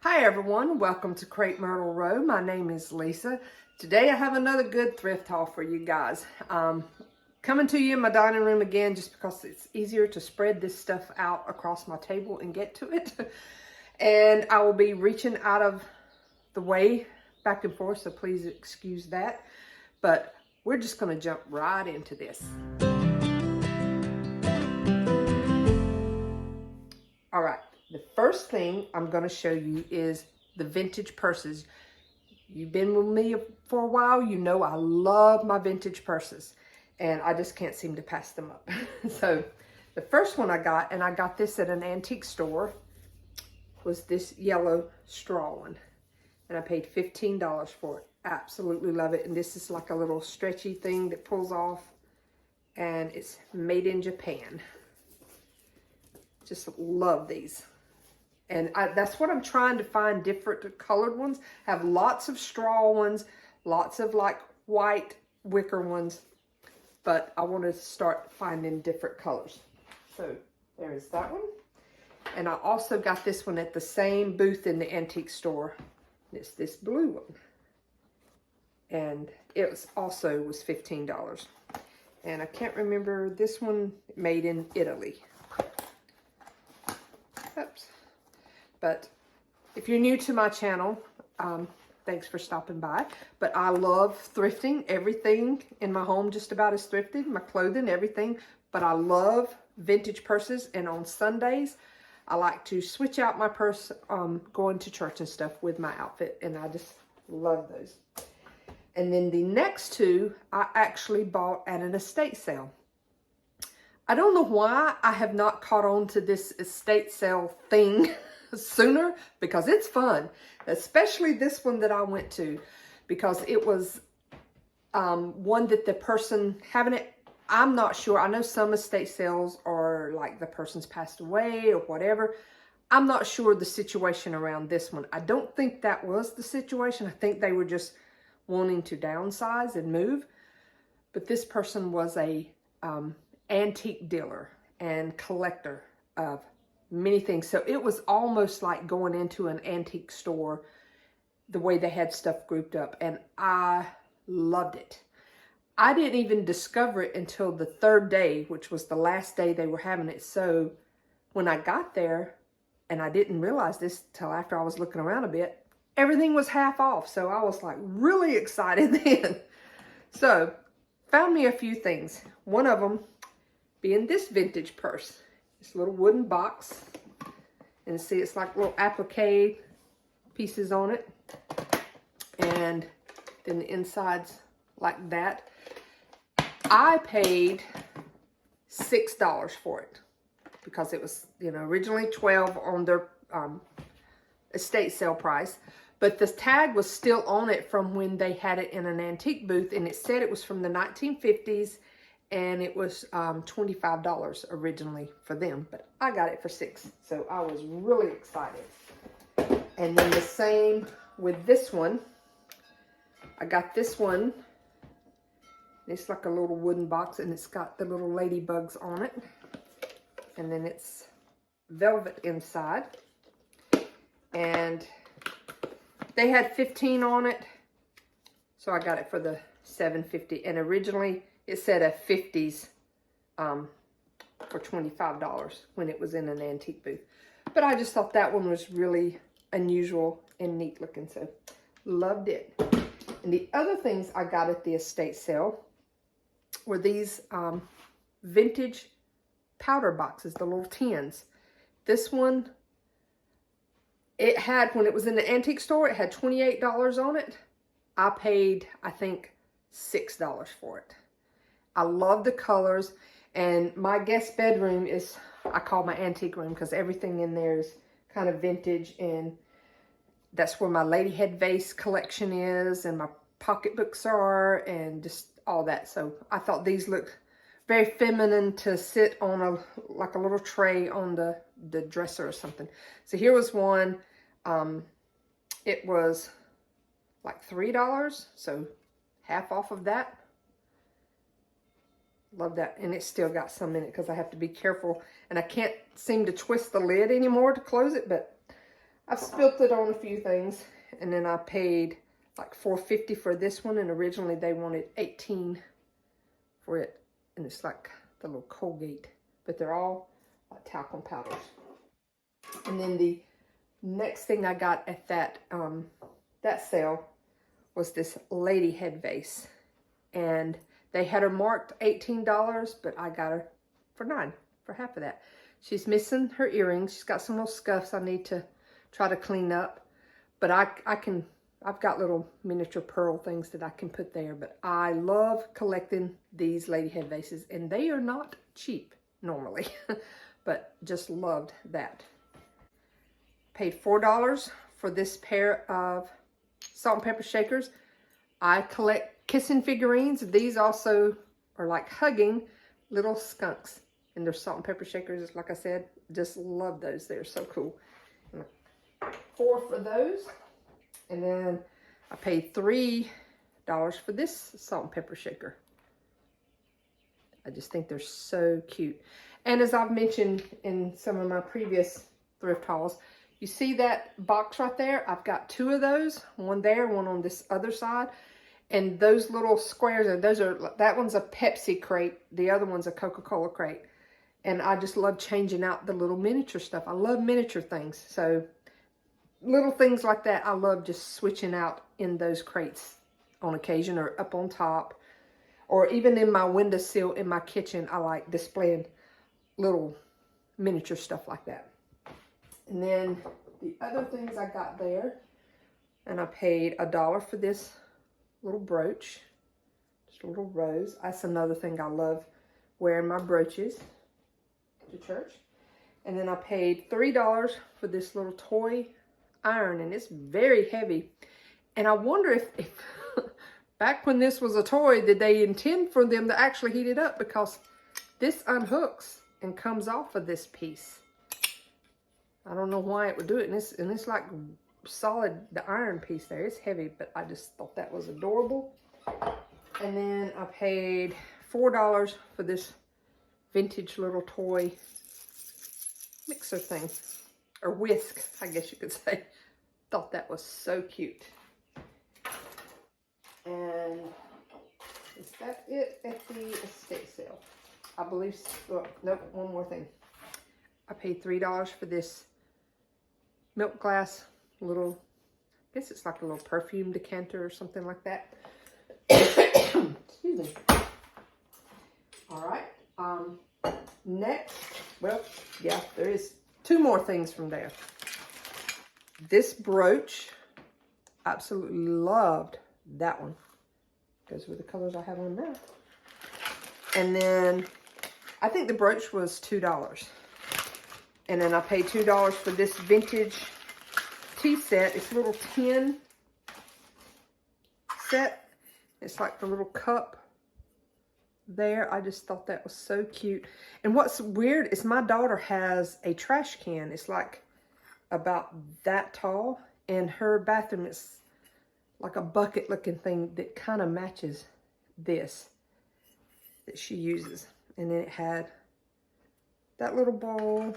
Hi everyone, welcome to Crepe Myrtle Row. My name is Lisa. Today I have another good thrift haul for you guys. Coming to you in my dining room again just because it's easier to spread this stuff out across my table and get to it. And I will be reaching out of the way back and forth, so please excuse that. But we're just going to jump right into this. All right. The first thing I'm going to show you is the vintage purses. You've been with me for a while. You know I love my vintage purses. And I just can't seem to pass them up. So the first one I got, and I got this at an antique store, was this yellow straw one. And I paid $15 for it. Absolutely love it. And this is like a little stretchy thing that pulls off. And it's made in Japan. Just love these. And that's what I'm trying to find, different colored ones. I have lots of straw ones, lots of like white wicker ones, but I want to start finding different colors. So there is that one. And I also got this one at the same booth in the antique store. It's this blue one. And it was $15. And I can't remember, this one made in Italy. Oops. But if you're new to my channel, thanks for stopping by. But I love thrifting. Everything in my home just about is thrifted. My clothing, everything. But I love vintage purses. And on Sundays, I like to switch out my purse going to church and stuff with my outfit. And I just love those. And then the next two, I actually bought at an estate sale. I don't know why I have not caught on to this estate sale thing sooner, because it's fun, especially this one that I went to, because it was one that the person having it, I'm not sure. I know some estate sales are like the person's passed away or whatever. I'm not sure the situation around this one. I don't think that was the situation. I think they were just wanting to downsize and move. But this person was a antique dealer and collector of many things. So it was almost like going into an antique store, the way they had stuff grouped up. And I loved it. I didn't even discover it until the third day, which was the last day they were having it. So when I got there, and I didn't realize this till after I was looking around a bit, everything was half off. So I was like really excited then. So found me a few things. One of them being this vintage purse. This little wooden box. And see, it's like little applique pieces on it. And then the inside's like that. I paid $6 for it. Because it was, you know, originally $12 on their estate sale price. But the tag was still on it from when they had it in an antique booth. And it said it was from the 1950s. And it was $25 originally for them, but I got it for $6. So I was really excited. And then the same with this one. I got this one. It's like a little wooden box, and it's got the little ladybugs on it. And then it's velvet inside. And they had 15 on it. So I got it for the $7.50. And originally it said a 50s for $25 when it was in an antique booth. But I just thought that one was really unusual and neat looking. So loved it. And the other things I got at the estate sale were these vintage powder boxes, the little tins. This one, it had, when it was in the antique store, it had $28 on it. I paid, I think, $6 for it. I love the colors, and my guest bedroom is, I call my antique room because everything in there is kind of vintage, and that's where my lady head vase collection is, and my pocketbooks are, and just all that. So I thought these looked very feminine to sit on like a little tray on the dresser or something. So here was one. It was like $3, so half off of that. Love that. And it's still got some in it because I have to be careful. And I can't seem to twist the lid anymore to close it. But I've spilt it on a few things, and then I paid like $4.50 for this one, and originally they wanted $18 for it, and it's like the little Colgate, but they're all like talcum powders. And then the next thing I got at that sale was this lady head vase, and they had her marked $18, but I got her for $9, for half of that. She's missing her earrings. She's got some little scuffs I need to try to clean up, but I've got little miniature pearl things that I can put there. But I love collecting these lady head vases, and they are not cheap normally, but just loved that. Paid $4 for this pair of salt and pepper shakers. I collect kissing figurines. These also are like hugging little skunks, and they're salt and pepper shakers. Like I said, just love those. They're so cool. $4 for those. And then I paid $3 for this salt and pepper shaker. I just think they're so cute. And as I've mentioned in some of my previous thrift hauls, you see that box right there? I've got 2 of those, one there, one on this other side. And those little squares, that one's a Pepsi crate, the other one's a Coca-Cola crate. And I just love changing out the little miniature stuff. I love miniature things. So little things like that, I love just switching out in those crates on occasion, or up on top, or even in my windowsill in my kitchen. I like displaying little miniature stuff like that. And then the other things I got there, and I paid $1 for this little brooch, just a little rose. That's another thing I love, wearing my brooches to church. And then I paid $3 for this little toy iron, and it's very heavy. And I wonder if back when this was a toy, did they intend for them to actually heat it up, because this unhooks and comes off of this piece. I don't know why it would do it, and it's like solid, the iron piece there. It's heavy, but I just thought that was adorable. And then I paid $4 for this vintage little toy mixer thing, or whisk, I guess you could say. Thought that was so cute. And is that it at the estate sale? I believe so. Nope, one more thing. I paid $3 for this milk glass little, I guess it's like a little perfume decanter or something like that. Excuse me. All right. Next, well, yeah, there is 2 more things from there. This brooch, absolutely loved that one. Goes with the colors I have on now. And then I think the brooch was $2. And then I paid $2 for this vintage tea set. It's a little tin set. It's like the little cup there. I just thought that was so cute. And what's weird is my daughter has a trash can. It's like about that tall. And her bathroom is like a bucket looking thing that kind of matches this that she uses. And then it had that little bowl.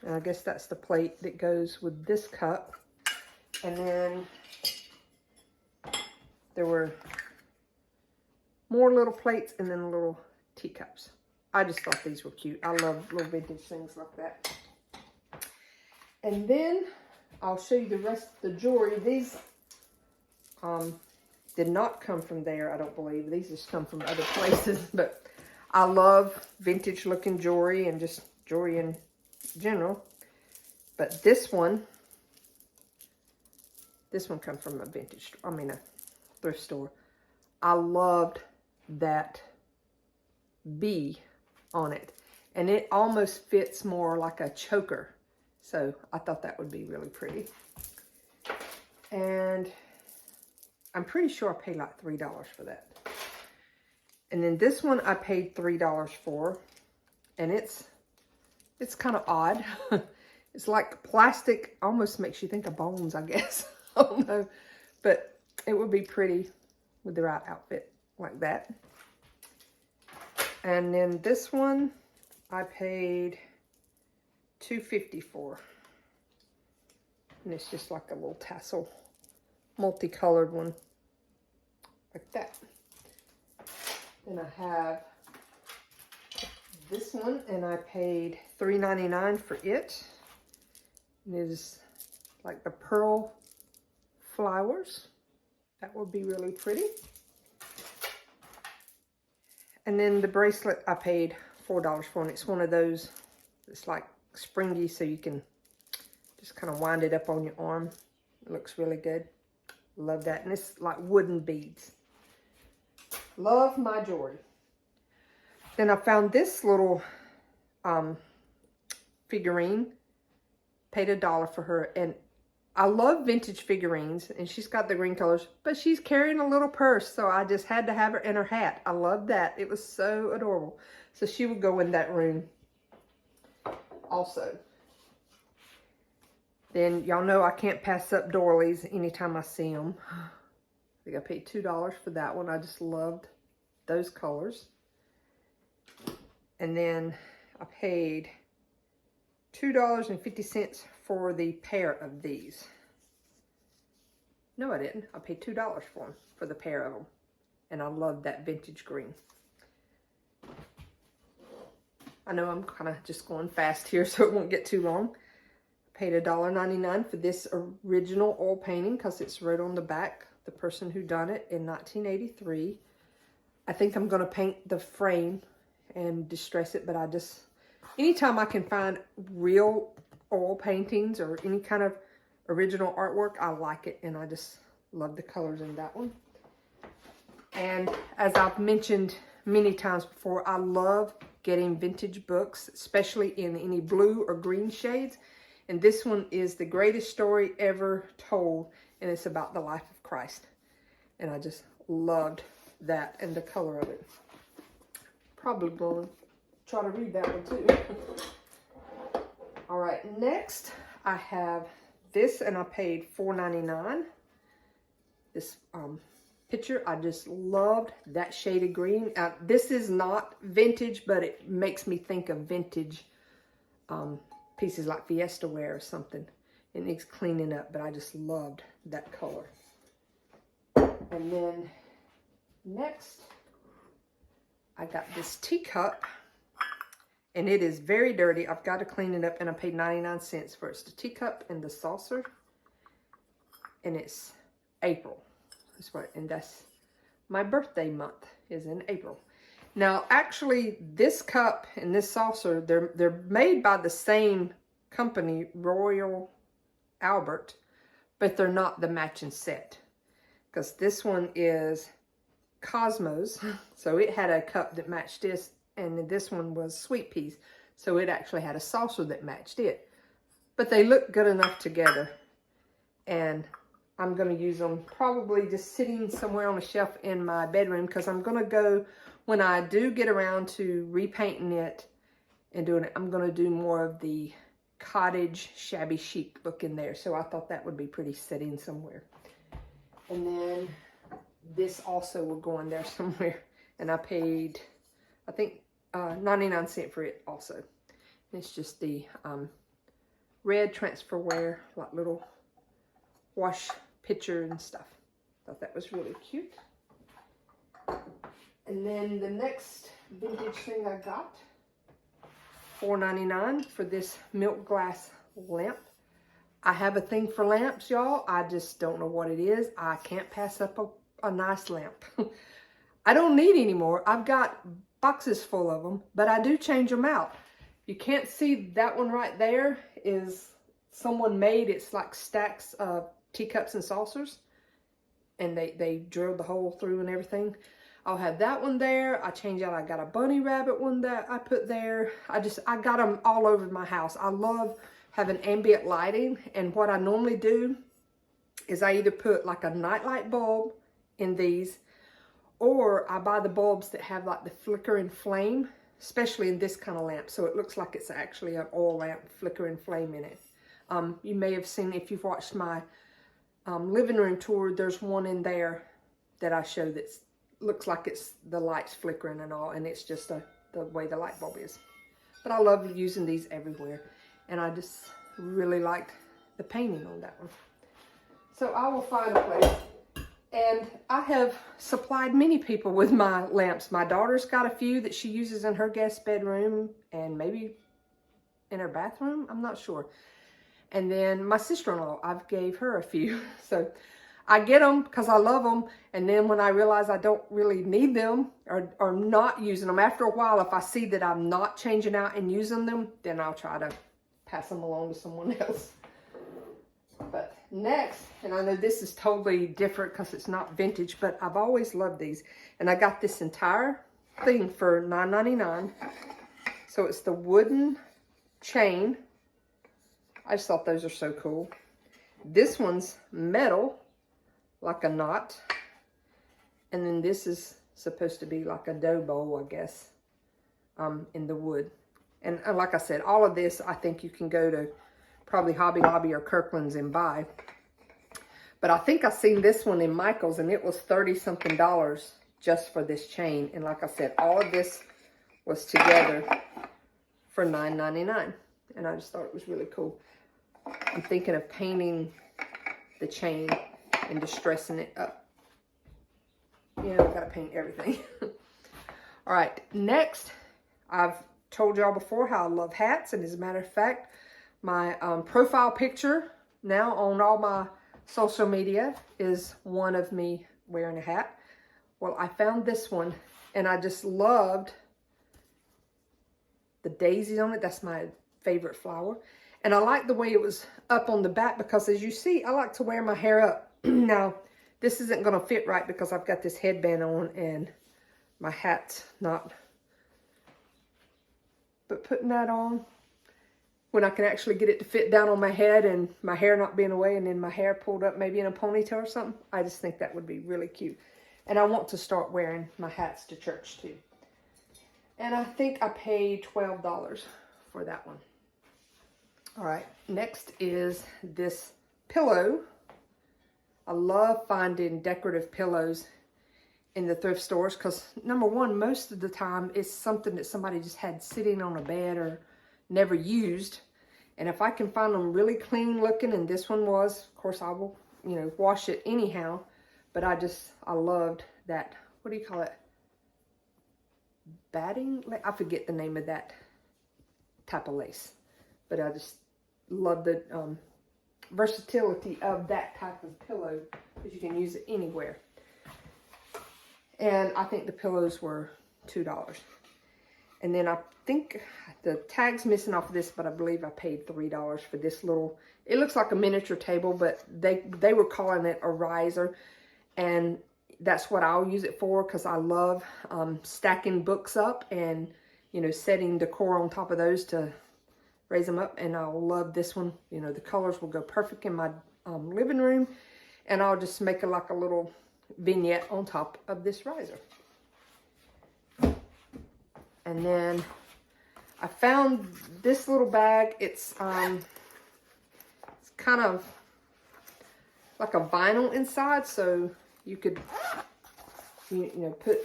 And I guess that's the plate that goes with this cup. And then there were more little plates and then little teacups. I just thought these were cute. I love little vintage things like that. And then I'll show you the rest of the jewelry. These did not come from there, I don't believe. These just come from other places. But I love vintage looking jewelry and just jewelry in general. But this one comes from a vintage, a thrift store. I loved that bee on it. And it almost fits more like a choker. So I thought that would be really pretty. And I'm pretty sure I paid like $3 for that. And then this one I paid $3 for. And it's kind of odd. It's like plastic, almost makes you think of bones, I guess. I don't know. But it would be pretty with the right outfit like that. And then this one I paid $2.50 for. And it's just like a little tassel, multicolored one, like that. Then I have this one, and I paid $3.99 for it. And it is like the pearl flowers. That would be really pretty. And then the bracelet I paid $4 for, and it's one of those, it's like springy, so you can just kind of wind it up on your arm. It looks really good. Love that. And it's like wooden beads. Love my jewelry. Then I found this little figurine. Paid $1 for her. And I love vintage figurines. And she's got the green colors. But she's carrying a little purse. So I just had to have her in her hat. I love that. It was so adorable. So she would go in that room also. Then y'all know I can't pass up doilies anytime I see them. I think I paid $2 for that one. I just loved those colors. And then I paid $2.50 for the pair of these. No, I didn't. I paid $2 for them, for the pair of them. And I love that vintage green. I know I'm kind of just going fast here, so it won't get too long. Paid $1.99 for this original oil painting because it's right on the back, the person who done it in 1983. I think I'm going to paint the frame and distress it, but I just, anytime I can find real oil paintings or any kind of original artwork, I like it, and I just love the colors in that one. And as I've mentioned many times before, I love getting vintage books, especially in any blue or green shades. And this one is The Greatest Story Ever Told, and it's about the life of Christ. And I just loved that and the color of it. Probably going to try to read that one too. All right, next I have this, and I paid $4.99. This picture, I just loved that shade of green. This is not vintage, but it makes me think of vintage pieces like Fiesta ware or something. It needs cleaning up, but I just loved that color. And then next, I got this teacup, and it is very dirty. I've got to clean it up, and I paid 99 cents for it. It's the teacup and the saucer, and it's April. That's right, and that's my birthday month is in April. Now, actually, this cup and this saucer, they're made by the same company, Royal Albert, but they're not the matching set. Because this one is Cosmos, so it had a cup that matched this, and this one was Sweet Peas, so it actually had a saucer that matched it. But they look good enough together, and I'm going to use them probably just sitting somewhere on a shelf in my bedroom, because I'm going to go, when I do get around to repainting it and doing it, I'm going to do more of the cottage shabby chic look in there. So I thought that would be pretty sitting somewhere. And then this also will go in there somewhere. And I paid, I think, 99 cents for it also. And it's just the red transferware, like little wash pitcher and stuff. Thought that was really cute. And then the next vintage thing I got, $4.99 for this milk glass lamp. I have a thing for lamps, y'all. I just don't know what it is. I can't pass up a nice lamp. I don't need any more. I've got boxes full of them, but I do change them out. You can't see that one right there is someone made. It's like stacks of teacups and saucers, and they drilled the hole through and everything. I'll have that one there. I change out. I got a bunny rabbit one that I put there. I got them all over my house. I love having ambient lighting, and what I normally do is I either put like a nightlight bulb in these, or I buy the bulbs that have like the flicker and flame, especially in this kind of lamp, so it looks like it's actually an oil lamp, flicker and flame in it. You may have seen, if you've watched my living room tour, there's one in there that I show that looks like it's the lights flickering and all, and it's just the way the light bulb is. But I love using these everywhere, and I just really liked the painting on that one. So I will find a place. And I have supplied many people with my lamps. My daughter's got a few that she uses in her guest bedroom and maybe in her bathroom. I'm not sure. And then my sister-in-law, I've gave her a few. So I get them because I love them. And then when I realize I don't really need them or not using them, after a while, if I see that I'm not changing out and using them, then I'll try to pass them along to someone else. But next, and I know this is totally different because it's not vintage, but I've always loved these. And I got this entire thing for $9.99. So it's the wooden chain. I just thought those are so cool. This one's metal, like a knot. And then this is supposed to be like a dough bowl, I guess, in the wood. And like I said, all of this, I think you can go to probably Hobby Lobby or Kirkland's and buy. But I think I seen this one in Michael's and it was $30-something just for this chain. And like I said, all of this was together for $9.99. And I just thought it was really cool. I'm thinking of painting the chain and distressing it up. You know, I've got to paint everything. All right, next, I've told y'all before how I love hats. And as a matter of fact, my profile picture now on all my social media is one of me wearing a hat. Well, I found this one and I just loved the daisies on it. That's my favorite flower. And I like the way it was up on the back because as you see, I like to wear my hair up. Now, this isn't going to fit right because I've got this headband on and my hat's not. But putting that on, when I can actually get it to fit down on my head and my hair not being away and then my hair pulled up maybe in a ponytail or something, I just think that would be really cute. And I want to start wearing my hats to church too. And I think I paid $12 for that one. All right, next is this pillow. I love finding decorative pillows in the thrift stores because number one, most of the time it's something that somebody just had sitting on a bed or never used. And if I can find them really clean looking, and this one was, of course I will, you know, wash it anyhow. But I loved that, what do you call it? Batting? I forget the name of that type of lace. But I just love the versatility of that type of pillow because you can use it anywhere. And I think the pillows were $2. And then I think the tag's missing off of this, but I believe I paid $3 for this little, it looks like a miniature table, but they were calling it a riser. And that's what I'll use it for because I love stacking books up and, you know, setting decor on top of those to raise them up. And I'll love this one. You know, the colors will go perfect in my living room. And I'll just make it like a little vignette on top of this riser. And then I found this little bag. It's kind of like a vinyl inside, so you could you know put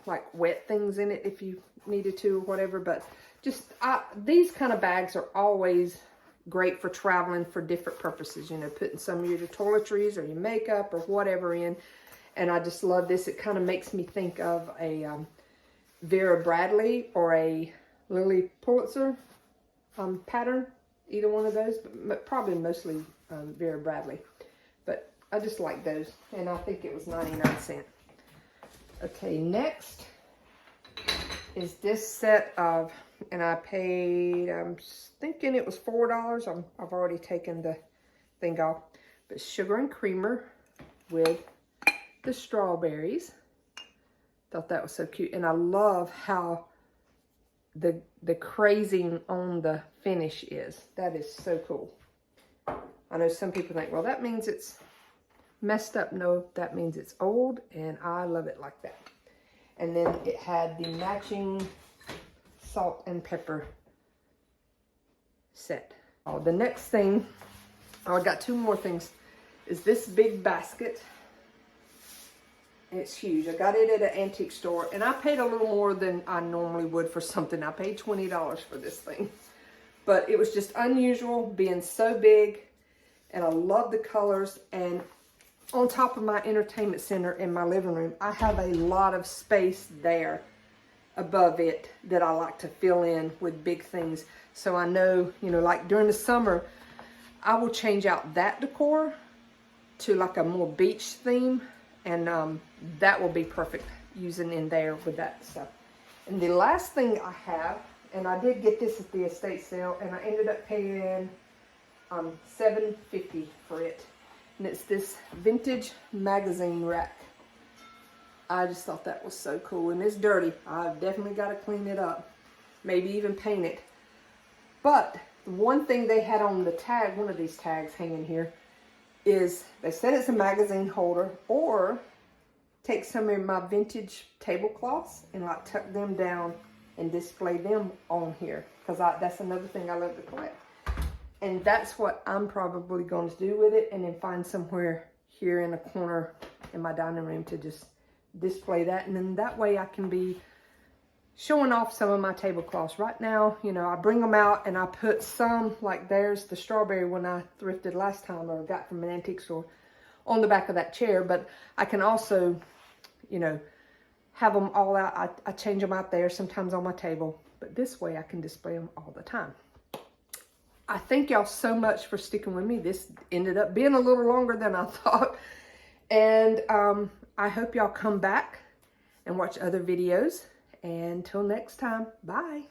like wet things in it if you needed to or whatever. But just these kind of bags are always great for traveling for different purposes. You know, putting some of your toiletries or your makeup or whatever in. And I just love this. It kind of makes me think of a Vera Bradley or a Lily Pulitzer pattern, either one of those, but probably mostly Vera Bradley. But I just like those, and I think it was 99¢. Okay, next is this set of, and I paid, I'm thinking it was $4. I've already taken the thing off, but sugar and creamer with the strawberries. Thought that was so cute. And I love how the crazing on the finish is. That is so cool. I know some people think, well, that means it's messed up. No, that means it's old, and I love it like that. And then it had the matching salt and pepper set. Oh, the next thing, I got two more things, is this big basket. It's huge. I got it at an antique store, and I paid a little more than I normally would for something. I paid $20 for this thing, but it was just unusual being so big, and I love the colors. And on top of my entertainment center in my living room, I have a lot of space there above it that I like to fill in with big things. So I know, you know, like during the summer, I will change out that decor to like a more beach theme, and that will be perfect using in there with that stuff. And the last thing I have, and I did get this at the estate sale, and I ended up paying $7.50 for it. And it's this vintage magazine rack. I just thought that was so cool. And it's dirty. I've definitely got to clean it up. Maybe even paint it. But the one thing they had on the tag, one of these tags hanging here, is they said it's a magazine holder, or take some of my vintage tablecloths and like tuck them down and display them on here. Because that's another thing I love to collect. And that's what I'm probably going to do with it, and then find somewhere here in a corner in my dining room to just display that. And then that way I can be showing off some of my tablecloths. Right now, you know, I bring them out and I put some, like there's the strawberry one I thrifted last time or got from an antique store, on the back of that chair. But I can also, you know, have them all out. I change them out there sometimes on my table, but this way I can display them all the time. I thank y'all so much for sticking with me. This ended up being a little longer than I thought. And I hope y'all come back and watch other videos. And until next time, bye.